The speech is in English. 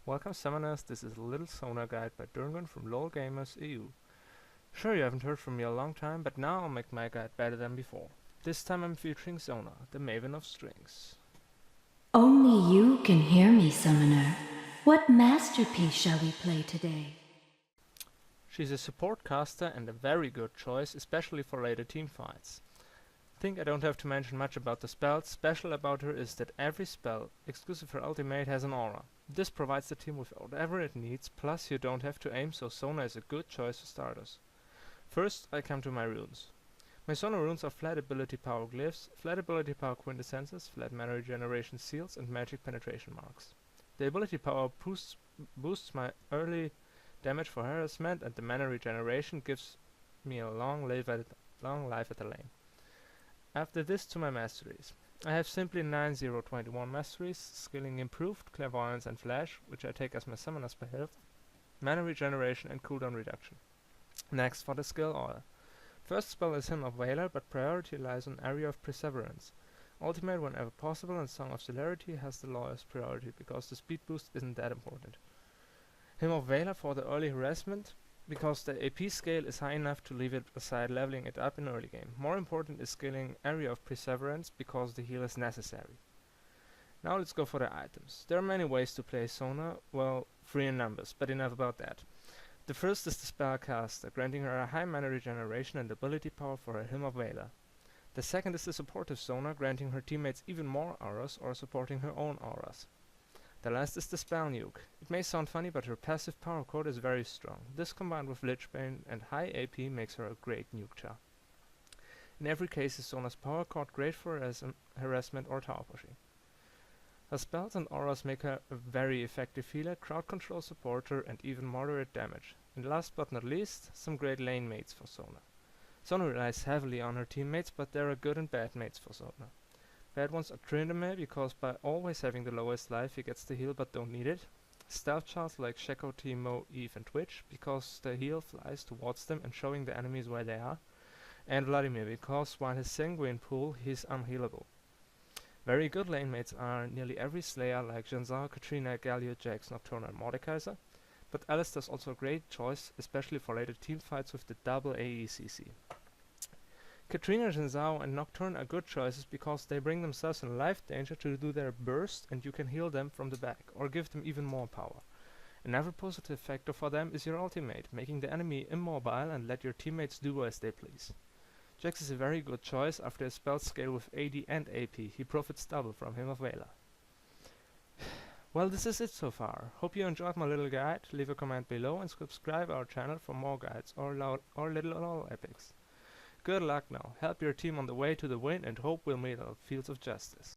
Welcome summoners, this is a little Sona guide by Durgan from LOL Gamers EU. Sure, you haven't heard from me a long time, but now I'll make my guide better than before. This time I'm featuring Sona, the Maven of Strings. Only you can hear me, Summoner. What masterpiece shall we play today? She's a support caster and a very good choice, especially for later team fights. Think I don't have to mention much about the spells. Special about her is that every spell, exclusive her ultimate, has an aura. This provides the team with whatever it needs, plus you don't have to aim, so Sona is a good choice for starters. First, I come to my runes. My Sona runes are flat ability power glyphs, flat ability power quintessences, flat mana regeneration seals, and magic penetration marks. The ability power boosts my early damage for harassment, and the mana regeneration gives me a long life at the lane. After this, to my masteries. I have simply 9021 masteries, skilling improved, clairvoyance and flash, which I take as my summoner spell, mana regeneration and cooldown reduction. Next for the skill oil. First spell is Hymn of Valor, but priority lies on Area of Perseverance. Ultimate whenever possible, and Song of Celerity has the lowest priority because the speed boost isn't that important. Hymn of Valor for the early harassment, because the AP scale is high enough to leave it aside leveling it up in early game. More important is scaling Area of Perseverance because the heal is necessary. Now let's go for the items. There are many ways to play Sona, well, 3 in numbers, but enough about that. The first is the Spellcaster, granting her a high mana regeneration and ability power for her Hymn of Valor. The second is the Supportive Sona, granting her teammates even more auras or supporting her own auras. The last is the Spell Nuke. It may sound funny, but her passive power chord is very strong. This combined with Lich Bane and high AP makes her a great nuke char. In every case is Sona's power chord great for harassment or tower pushing. Her spells and auras make her a very effective healer, crowd control supporter and even moderate damage. And last but not least, some great lane mates for Sona. Sona relies heavily on her teammates, but there are good and bad mates for Sona. Bad ones are Tryndamere, because by always having the lowest life he gets the heal but don't need it. Stealth chars like Sheko, Teemo, Eve and Twitch, because the heal flies towards them and showing the enemies where they are. And Vladimir, because while his sanguine pool he's unhealable. Very good lane mates are nearly every Slayer like Janzar, Katrina, Galio, Jax, Nocturne and Mordekaiser, but Alistar's also a great choice, especially for later teamfights with the double AECC. Katrina, Janzao and Nocturne are good choices because they bring themselves in life danger to do their burst and you can heal them from the back, or give them even more power. Another positive factor for them is your ultimate, making the enemy immobile and let your teammates do as they please. Jax is a very good choice after his spells scale with AD and AP, he profits double from Hymn of Valor. Well, this is it so far. Hope you enjoyed my little guide, leave a comment below and subscribe our channel for more guides or little LOL epics. Good luck now, help your team on the way to the win and hope we'll meet on the fields of justice.